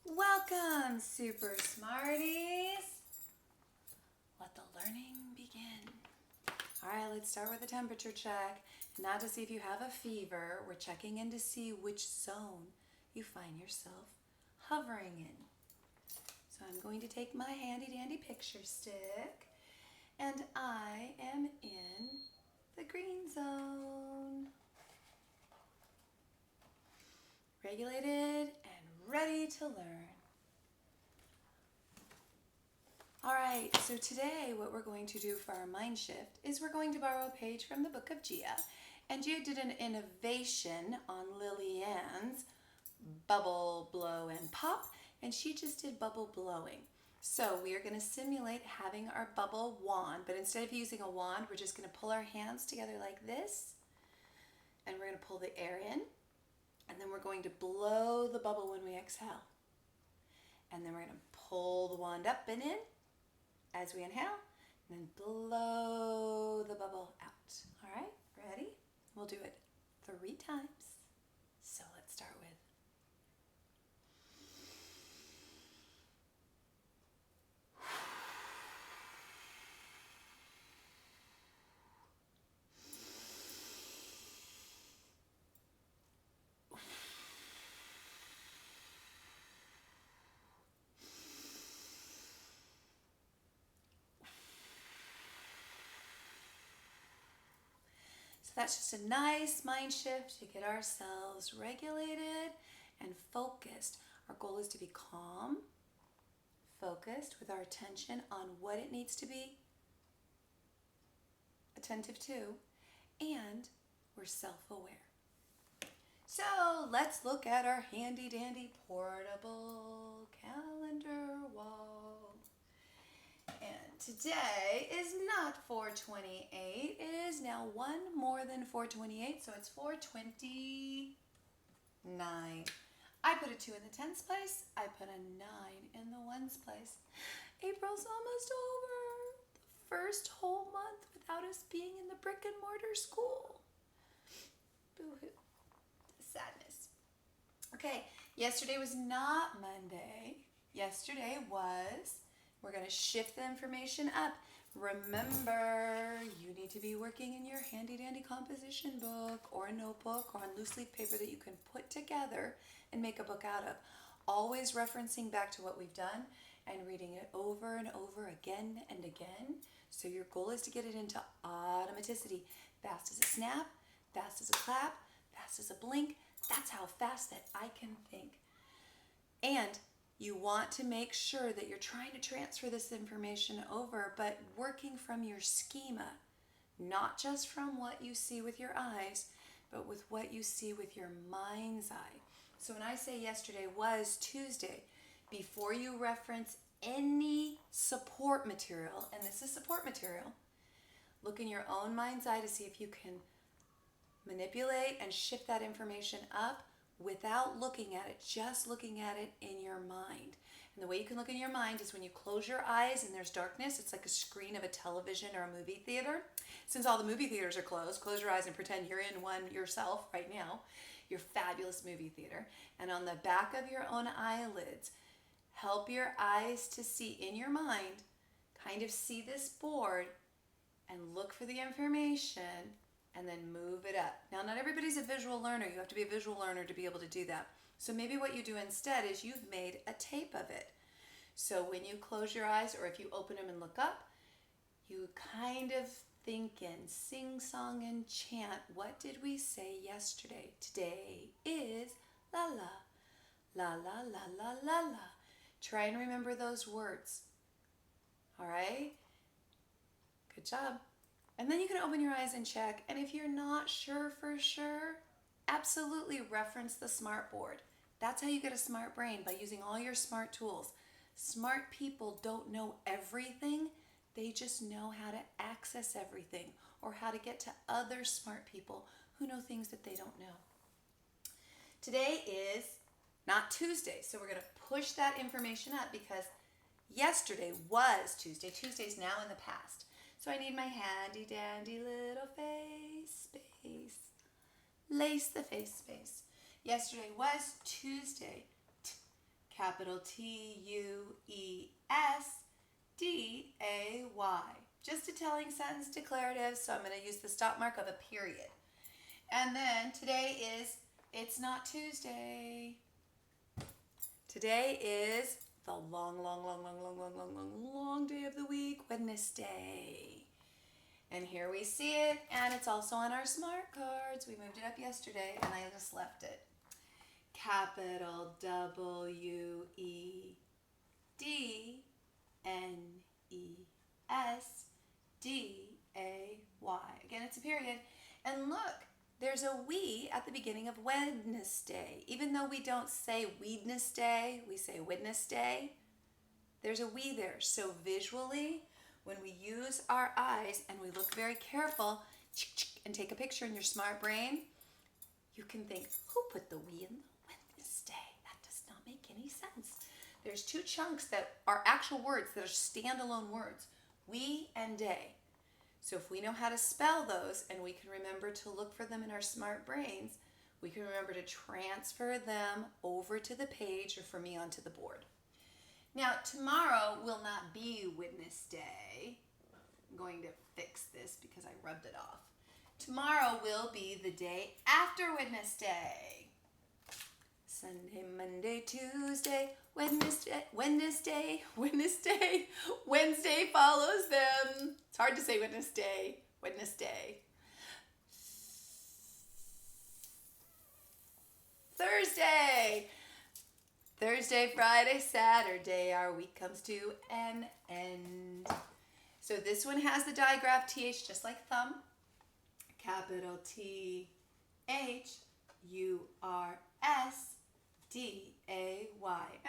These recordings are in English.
Welcome, Super Smarties. Let the learning begin. All right, let's start with a temperature check. Now to see if you have a fever, we're checking in to see which zone you find yourself hovering in. So I'm going to take my handy dandy picture stick and I am in the green zone. Regulated and ready to learn. All right, so today what we're going to do for our Mindshift is we're going to borrow a page from the book of Gia. And Gia did an innovation on Lillian's bubble, blow, and pop, and she just did bubble blowing. So we are going to simulate having our bubble wand, but instead of using a wand, we're just going to pull our hands together like this, and we're going to pull the air in, and then we're going to blow the bubble when we exhale. And then we're going to pull the wand up and in as we inhale, and then blow the bubble out. All right, ready? We'll do it 3 times. So let's start with that's just a nice mind shift to get ourselves regulated and focused. Our goal is to be calm, focused with our attention on what it needs to be attentive to, and we're self-aware. So let's look at our handy dandy portable calendar wall. And today is not 428, it is now one more than 428, so it's 429. I put a 2 in the tens place, I put a 9 in the ones place. April's almost over, the first whole month without us being in the brick and mortar school. Boo-hoo, sadness. Okay, yesterday was not Monday, yesterday was... We're going to shift the information up. Remember, you need to be working in your handy dandy composition book or a notebook or on loose leaf paper that you can put together and make a book out of. Always referencing back to what we've done and reading it over and over again and again. So your goal is to get it into automaticity. Fast as a snap, fast as a clap, fast as a blink. That's how fast that I can think. And you want to make sure that you're trying to transfer this information over, but working from your schema, not just from what you see with your eyes, but with what you see with your mind's eye. So when I say yesterday was Tuesday, before you reference any support material, and this is support material, look in your own mind's eye to see if you can manipulate and shift that information up without looking at it, just looking at it in your mind. And the way you can look in your mind is when you close your eyes and there's darkness. It's like a screen of a television or a movie theater. Since all the movie theaters are closed, close your eyes and pretend you're in one yourself right now, your fabulous movie theater. And on the back of your own eyelids, help your eyes to see in your mind, kind of see this board and look for the information and then move it up. Now, not everybody's a visual learner. You have to be a visual learner to be able to do that. So maybe what you do instead is you've made a tape of it. So when you close your eyes or if you open them and look up, you kind of think and sing song and chant, what did we say yesterday? Today is la la, la la la la la la. Try and remember those words. All right? Good job. And then you can open your eyes and check. And if you're not sure for sure, absolutely reference the smart board. That's how you get a smart brain, by using all your smart tools. Smart people don't know everything. They just know how to access everything or how to get to other smart people who know things that they don't know. Today is not Tuesday, so we're going to push that information up because yesterday was Tuesday. Tuesday's now in the past. So I need my handy dandy little face space. Lace the face space. Yesterday was Tuesday. capital T-U-E-S-D-A-Y. Just a telling sentence declarative, so I'm going to use the stop mark of a period. And then today is, it's not Tuesday. Today is the long day of the week, Wednesday. And here we see it, and it's also on our smart cards. We moved it up yesterday, and I just left it. Capital W-E-D-N-E-S-D-A-Y. Again, it's a period. And look, there's a we at the beginning of Wednesday. Even though we don't say Wednesday, we say Wednesday. There's a we there. So visually, when we use our eyes and we look very careful and take a picture in your smart brain, you can think, who put the we in the Wednesday? That does not make any sense. There's two chunks that are actual words, that are standalone words, we and day. So if we know how to spell those and we can remember to look for them in our smart brains, we can remember to transfer them over to the page, or for me, onto the board. Now, tomorrow will not be Wednesday. I'm going to fix this because I rubbed it off. Tomorrow will be the day after Wednesday. Sunday, Monday, Tuesday, Wednesday follows them. It's hard to say Wednesday. Thursday, Friday, Saturday, our week comes to an end. So this one has the digraph TH just like thumb. Capital T-H-U-R-S-D-A-Y.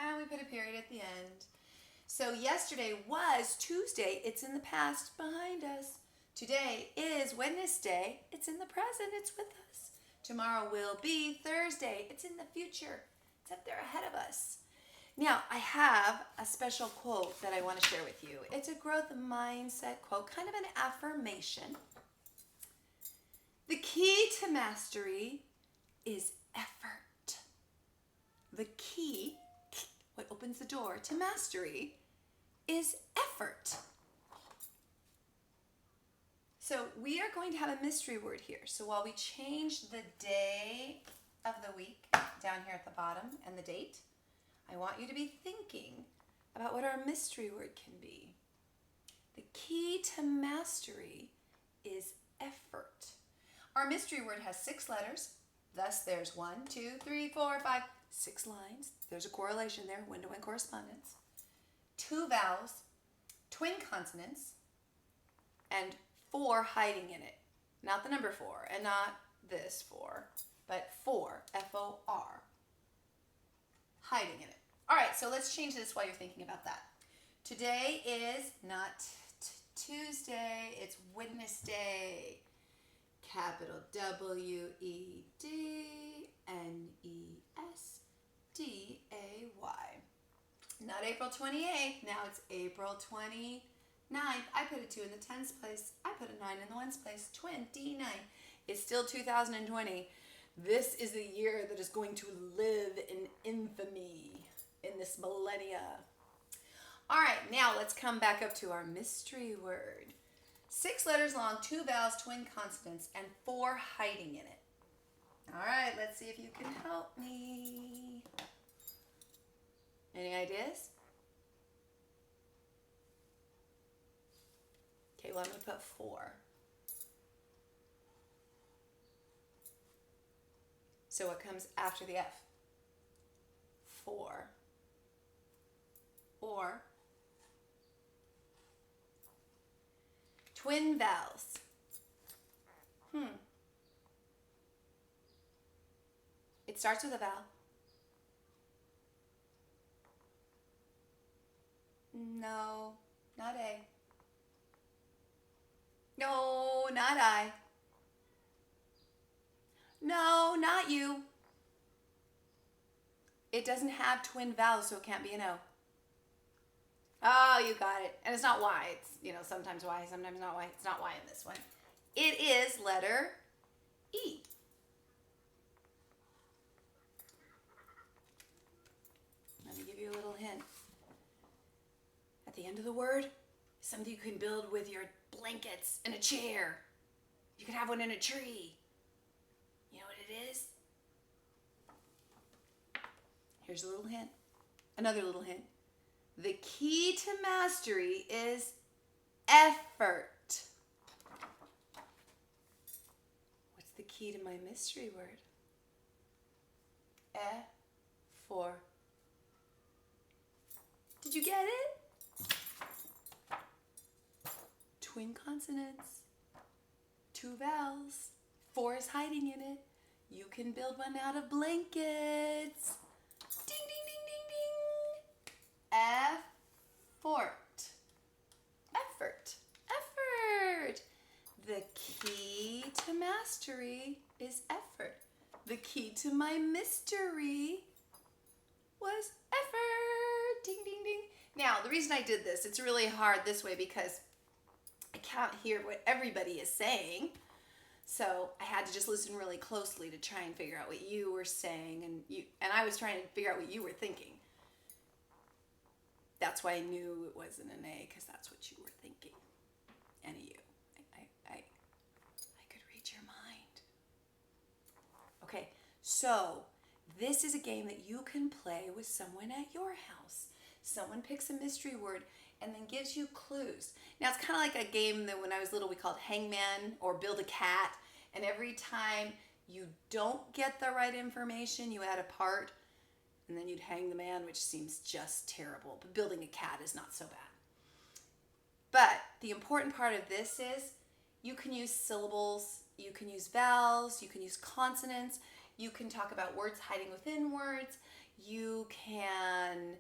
And we put a period at the end. So yesterday was Tuesday. It's in the past, behind us. Today is Wednesday. It's in the present. It's with us. Tomorrow will be Thursday. It's in the future. It's up there ahead of us. Now, I have a special quote that I want to share with you. It's a growth mindset quote, kind of an affirmation. The key to mastery is effort. The key, what opens the door to mastery, is effort. So we are going to have a mystery word here. So while we change the day of the week down here at the bottom and the date, I want you to be thinking about what our mystery word can be. The key to mastery is effort. Our mystery word has 6 letters. Thus, there's 1, 2, 3, 4, 5, 6 lines. There's a correlation there, one-to-one correspondence. 2 vowels, twin consonants, and 4 hiding in it. Not the number 4, and not this 4, but 4, F-O-R, hiding in it. All right, so let's change this while you're thinking about that. Today is not Tuesday, it's Wednesday. Capital W-E-D-N-E-S-D-A-Y. Not April 28th, now it's April 29th. I put a 2 in the tens place. I put a 9 in the ones place. 29. It's still 2020. This is the year that is going to live in infamy in this millennia. All right, now let's come back up to our mystery word. 6 letters long, 2 vowels, twin consonants, and 4 hiding in it. All right, let's see if you can help me. Any ideas? Okay, well, I'm going to put 4. So what comes after the F? 4. Or twin vowels. It starts with a vowel. No, not A. No, not I. No, not you. It doesn't have twin vowels, so it can't be an O. Oh, you got it. And it's not Y. It's, sometimes Y, sometimes not Y. It's not Y in this one. It is letter E. Let me give you a the end of the word is something you can build with your blankets in a chair. You could have one in a tree. You know what it is? Here's a little hint. Another little hint. The key to mastery is effort. What's the key to my mystery word? Effort. Did you get it? Twin consonants, 2 vowels, 4 is hiding in it. You can build one out of blankets. Ding, ding, ding, ding, ding. Effort. Effort. Effort. The key to mastery is effort. The key to my mystery was effort. Ding, ding, ding. Now, the reason I did this, it's really hard this way because I can't hear what everybody is saying. So I had to just listen really closely to try and figure out what you were saying, and I was trying to figure out what you were thinking. That's why I knew it wasn't an A, because that's what you were thinking. And you. I could read your mind. Okay, so this is a game that you can play with someone at your house. Someone picks a mystery word and then gives you clues. Now, it's kind of like a game that when I was little we called Hangman or Build a Cat. And every time you don't get the right information, you add a part, and then you'd hang the man, which seems just terrible. But building a cat is not so bad. But the important part of this is you can use syllables, you can use vowels, you can use consonants, you can talk about words hiding within words, you can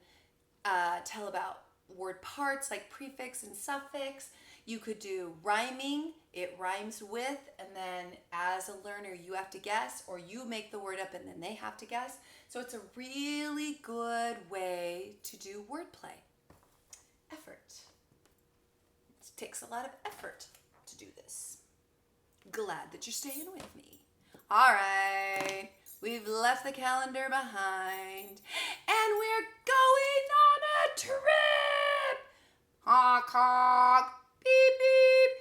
tell about word parts like prefix and suffix. You could do rhyming, it rhymes with, and then as a learner you have to guess, or you make the word up and then they have to guess. So it's a really good way to do wordplay. Effort. It takes a lot of effort to do this. Glad that you're staying with me. All right, we've left the calendar behind and we're going on a trip. Honk, honk, beep, beep.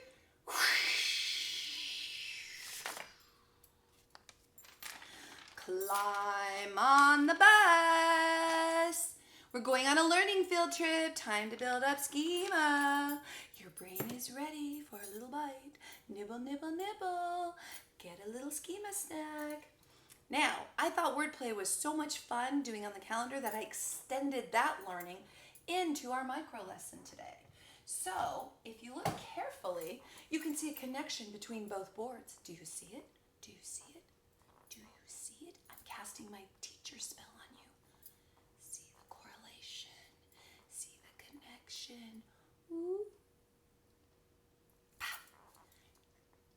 Climb on the bus. We're going on a learning field trip. Time to build up schema. Your brain is ready for a little bite. Nibble, nibble, nibble. Get a little schema snack. Now, I thought wordplay was so much fun doing on the calendar that I extended that learning into our micro lesson today. So, if you look carefully, you can see a connection between both boards. Do you see it? Do you see it? Do you see it? I'm casting my teacher spell on you. See the correlation. See the connection. Ooh.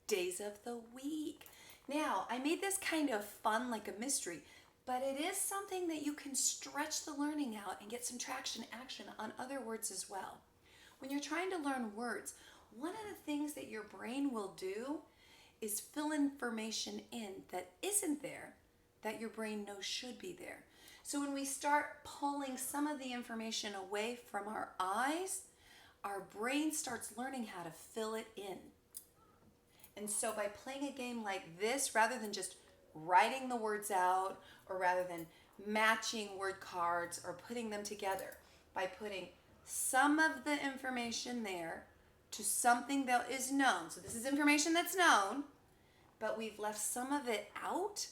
Days of the week. Now, I made this kind of fun, like a mystery, but it is something that you can stretch the learning out and get some traction action on other words as well. When you're trying to learn words, one of the things that your brain will do is fill information in that isn't there, that your brain knows should be there. So when we start pulling some of the information away from our eyes, our brain starts learning how to fill it in. And so by playing a game like this, rather than just writing the words out, or rather than matching word cards or putting them together, by putting some of the information there to something that is known. So this is information that's known, but we've left some of it out.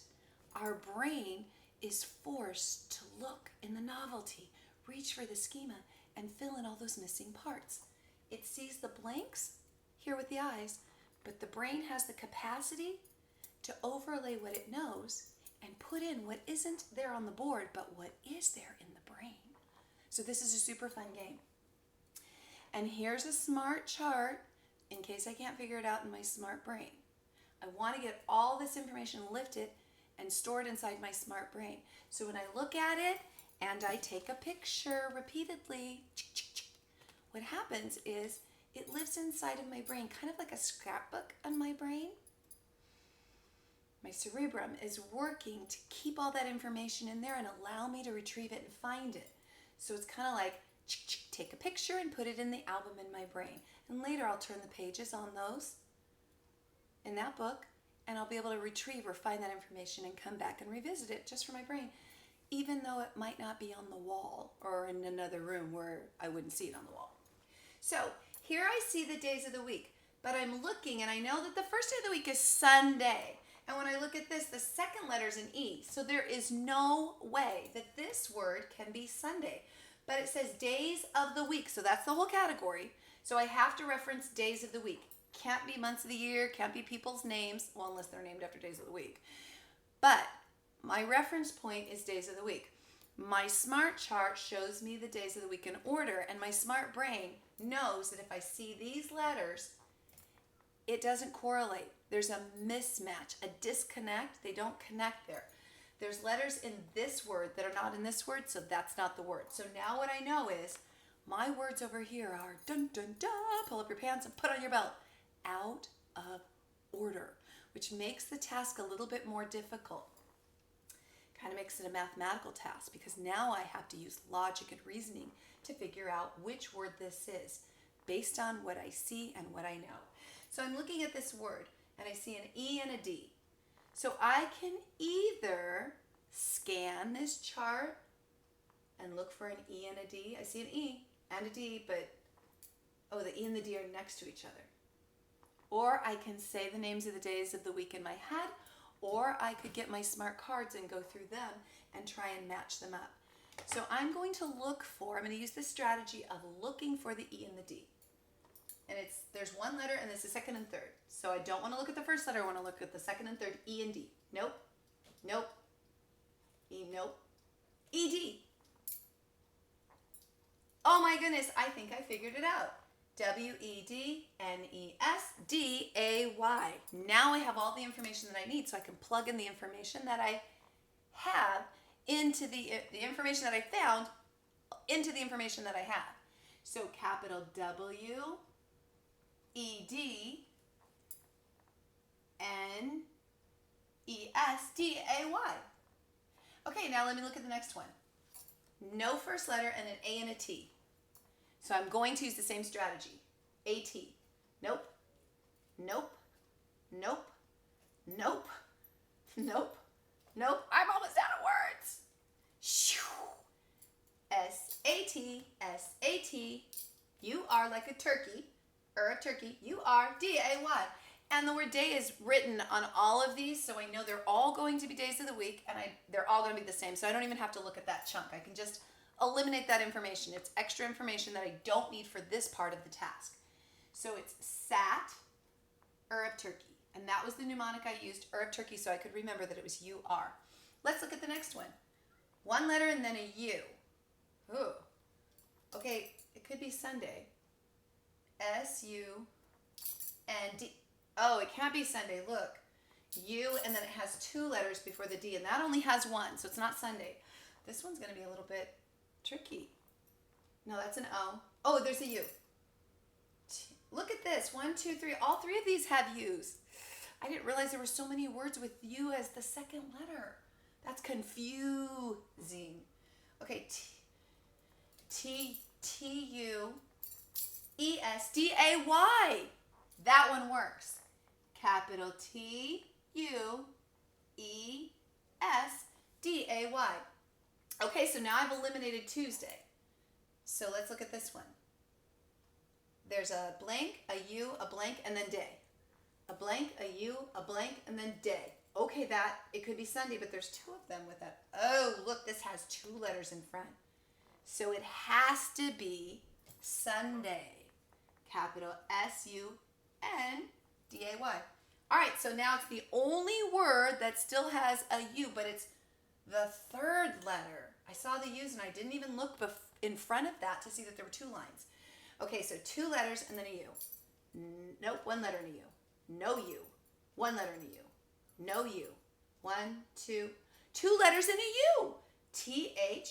Our brain is forced to look in the novelty, reach for the schema, and fill in all those missing parts. It sees the blanks here with the eyes, but the brain has the capacity to overlay what it knows and put in what isn't there on the board, but what is there in the brain. So this is a super fun game. And here's a smart chart in case I can't figure it out in my smart brain. I want to get all this information lifted and stored inside my smart brain. So when I look at it and I take a picture repeatedly, what happens is it lives inside of my brain, kind of like a scrapbook on my brain. My cerebrum is working to keep all that information in there and allow me to retrieve it and find it. So it's kind of like take a picture and put it in the album in my brain. And later I'll turn the pages on those in that book, and I'll be able to retrieve or find that information and come back and revisit it just for my brain, even though it might not be on the wall or in another room where I wouldn't see it on the wall. So here I see the days of the week, but I'm looking and I know that the first day of the week is Sunday. And when I look at this, the second letter is an E. So there is no way that this word can be Sunday. But it says days of the week. So that's the whole category. So I have to reference days of the week. Can't be months of the year, can't be people's names, well, unless they're named after days of the week. But my reference point is days of the week. My smart chart shows me the days of the week in order, and my smart brain knows that if I see these letters, it doesn't correlate. There's a mismatch, a disconnect. They don't connect there. There's letters in this word that are not in this word, so that's not the word. So now what I know is my words over here are dun dun dun, pull up your pants and put on your belt, out of order, which makes the task a little bit more difficult. Kind of makes it a mathematical task because now I have to use logic and reasoning to figure out which word this is based on what I see and what I know. So I'm looking at this word and I see an E and a D. So I can either scan this chart and look for an E and a D. I see an E and a D, but the E and the D are next to each other. Or I can say the names of the days of the week in my head, or I could get my smart cards and go through them and try and match them up. So I'm going to use this strategy of looking for the E and the D. And there's one letter and it's the second and third. So I don't want to look at the first letter, I want to look at the second and third, E and D. Nope, nope, E, nope, E-D. Oh my goodness, I think I figured it out. W-E-D-N-E-S-D-A-Y. Now I have all the information that I need, so I can plug in the information that I have into the information that I found into the information that I have. So capital W-E-D-N-E-S-D-A-Y. Okay, now let me look at the next one. No first letter and an A and a T. So I'm going to use the same strategy. A-T. Nope. Nope. Nope. Nope. Nope. Nope. I'm almost out of words. S-A-T. S-A-T. You are like a turkey. A turkey. You are D-A-Y. And the word day is written on all of these, so I know they're all going to be days of the week, and they're all going to be the same. So I don't even have to look at that chunk. I can just eliminate that information. It's extra information that I don't need for this part of the task. So it's sat, of turkey. And that was the mnemonic I used, of turkey, so I could remember that it was U-R. Let's look at the next one. One letter and then a U. Ooh. Okay, it could be Sunday. S-U-N-D. Oh, it can't be Sunday. Look. U, and then it has two letters before the D, and that only has one, so it's not Sunday. This one's going to be a little bit tricky. No, that's an O. Oh, there's a U. Look at this. 1, 2, 3. All three of these have U's. I didn't realize there were so many words with U as the second letter. That's confusing. Okay, T-U-E-S-D-A-Y. That one works. Capital T-U-E-S-D-A-Y. Okay, so now I've eliminated Tuesday. So let's look at this one. There's a blank, a U, a blank, and then day. A blank, a U, a blank, and then day. Okay, it could be Sunday, but there's two of them with that. Oh, look, this has two letters in front. So it has to be Sunday. Capital S-U-N-D-A-Y. All right, so now it's the only word that still has a U, but it's the third letter. I saw the U's and I didn't even look in front of that to see that there were two lines. Okay, so two letters and then a U. Nope, one letter and a U. No U. One letter and a U. No U. 1, 2, two letters and a U. T-H-U-R-S-D-A-Y.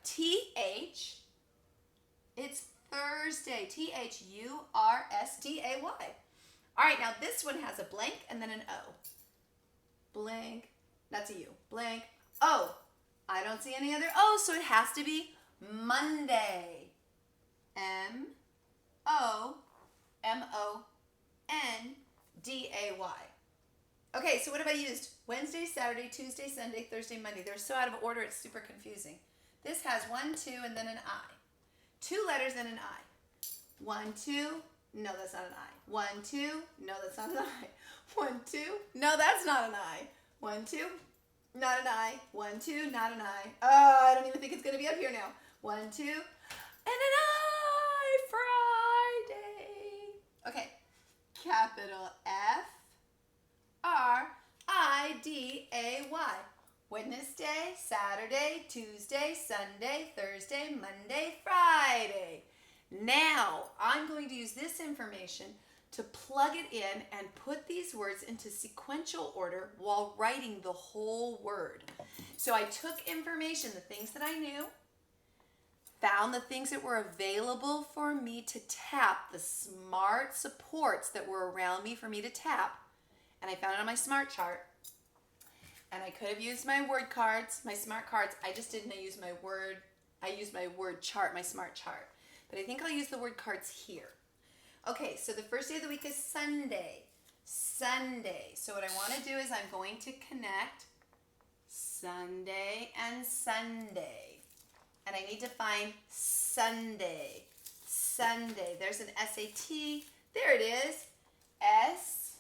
T-H. It's Thursday. T-H-U-R-S-D-A-Y. All right, now this one has a blank and then an O. Blank. That's a U. Blank. O. I don't see any other O, so it has to be Monday. M-O-M-O-N-D-A-Y. Okay, so what have I used? Wednesday, Saturday, Tuesday, Sunday, Thursday, Monday. They're so out of order, it's super confusing. This has 1, 2, and then an I. 2 letters and an I. 1, 2, no, that's not an I. 1, 2, no, that's not an I. 1, 2, no, that's not an I. 1, 2, not an I. 1, 2, not an I. Oh, I don't even think it's going to be up here now. 1, 2, and an I. Friday. Okay, capital F-R-I-D-A-Y. Wednesday, Saturday, Tuesday, Sunday, Thursday, Monday, Friday. Now, I'm going to use this information to plug it in and put these words into sequential order while writing the whole word. So I took information, the things that I knew, found the things that were available for me to tap, the smart supports that were around me for me to tap, and I found it on my smart chart. And I could have used my word cards, my smart cards. I just didn't use my word. I used my word chart, my smart chart. But I think I'll use the word cards here. Okay, so the first day of the week is Sunday. Sunday. So what I want to do is I'm going to connect Sunday and Sunday. And I need to find Sunday. Sunday. There's an S-A-T. There it is. S-U-N-D-A-Y.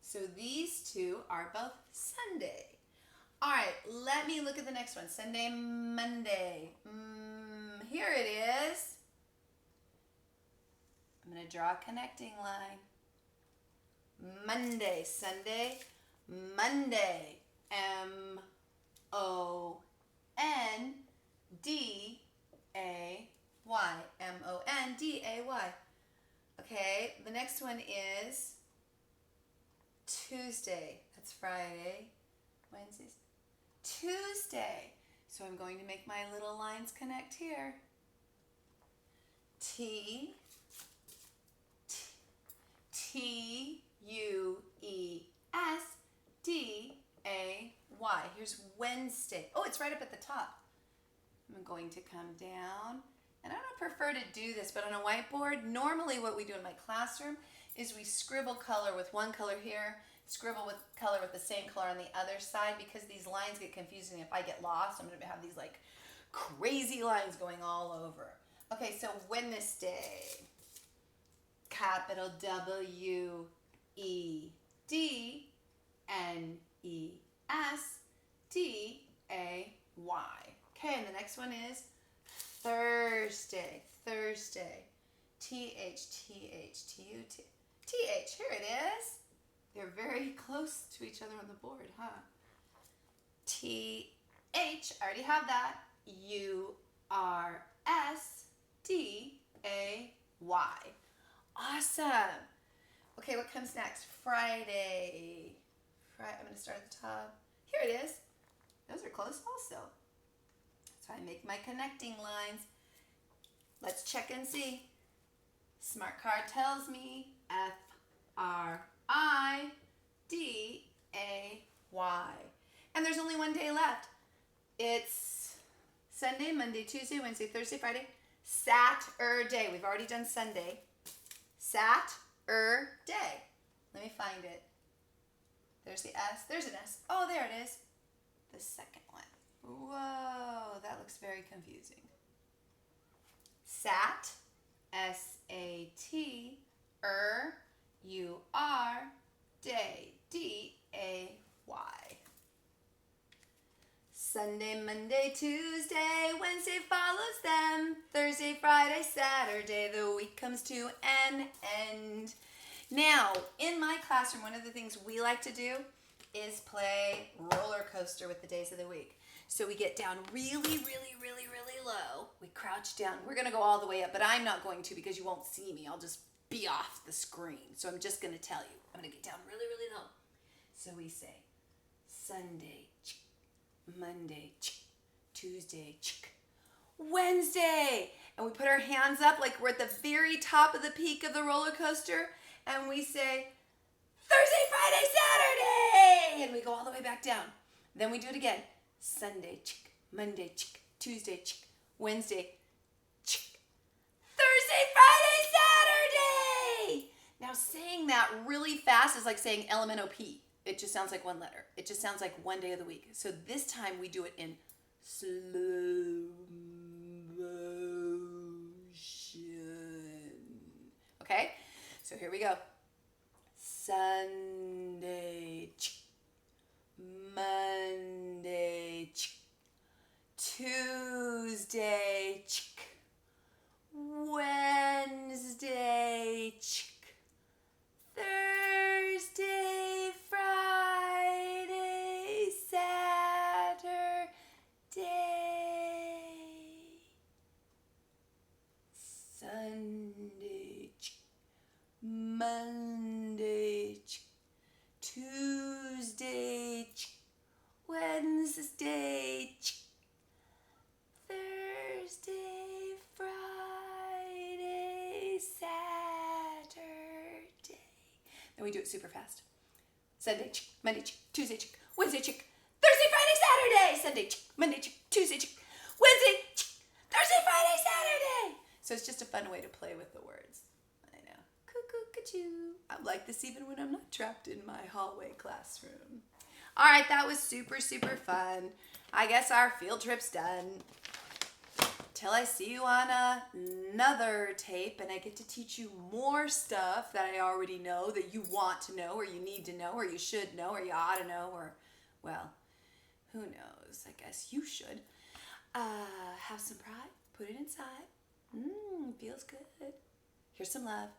So these two are both Sunday. All right, let me look at the next one. Sunday, Monday. Here it is. I'm going to draw a connecting line. Monday, Sunday, Monday. M-O-N-D-A-Y. M-O-N-D-A-Y. Okay, the next one is Tuesday. That's Friday. Wednesdays. Tuesday. So I'm going to make my little lines connect here. T-U-E-S-D-A-Y. Here's Wednesday. Oh, it's right up at the top. I'm going to come down. And I don't prefer to do this, but on a whiteboard, normally what we do in my classroom is we scribble color with one color here, scribble with color with the same color on the other side, because these lines get confusing. If I get lost, I'm going to have these like crazy lines going all over. Okay, so Wednesday, capital W-E-D-N-E-S-D-A-Y. Okay, and the next one is Thursday. Thursday. T-H-T-H-T-U-T. T-H, here it is. They're very close to each other on the board, huh? T-H, I already have that. U-R-S-D-A-Y. Awesome. Okay, what comes next? Friday. I'm going to start at the top. Here it is. Those are close also. So I make my connecting lines. Let's check and see. Smart card tells me F-R-I-D-A-Y. And there's only one day left. It's Sunday, Monday, Tuesday, Wednesday, Thursday, Friday, Saturday. We've already done Sunday. Saturday. Let me find it. There's the S. There's an S. Oh, there it is. The second one. Whoa, that looks very confusing. Sat, S-A-T, U-R, D-A-Y. Sunday, Monday, Tuesday, Wednesday follows them. Thursday, Friday, Saturday, the week comes to an end. Now, in my classroom, one of the things we like to do is play roller coaster with the days of the week. So we get down really, really, really, really low. We crouch down. We're going to go all the way up, but I'm not going to because you won't see me. I'll just be off the screen. So I'm just going to tell you. I'm going to get down really, really low. So we say Sunday, Monday, Tuesday, Wednesday. And we put our hands up like we're at the very top of the peak of the roller coaster. And we say Thursday, Friday, again, we go all the way back down. Then we do it again. Sunday, chick. Monday, chick. Tuesday, chick. Wednesday, chick. Thursday, Friday, Saturday. Now saying that really fast is like saying LMNOP. It just sounds like one letter. It just sounds like one day of the week. So this time we do it in slow motion. Okay? So here we go. Sunday, chick. Monday, chick. Tuesday, chick. Wednesday, chick. Thursday, Friday, Saturday. Sunday, chick. Monday, chick. Tuesday, chick. Wednesday, chick. Thursday, Friday, Saturday. Then we do it super fast. Sunday, chick. Monday, chick. Tuesday, chick. Wednesday, chick. Thursday, Friday, Saturday. Sunday, chick. Monday, chick. Tuesday, chick. Wednesday, chick. Thursday, Friday, Saturday. So it's just a fun way to play with the words. I know. Cuckoo, ka-choo. I'm like this even when I'm not trapped in my hallway classroom. All right, that was super, super fun. I guess our field trip's done. Till I see you on another tape and I get to teach you more stuff that I already know that you want to know or you need to know or you should know or you ought to know or, well, who knows? I guess you should. Have some pride. Put it inside. Feels good. Here's some love.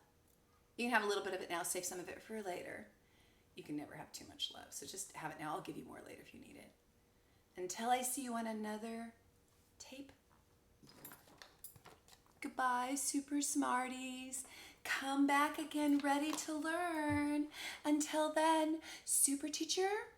You can have a little bit of it now. Save some of it for later. You can never have too much love. So just have it now. I'll give you more later if you need it. Until I see you on another tape. Goodbye, super smarties. Come back again ready to learn. Until then, super teacher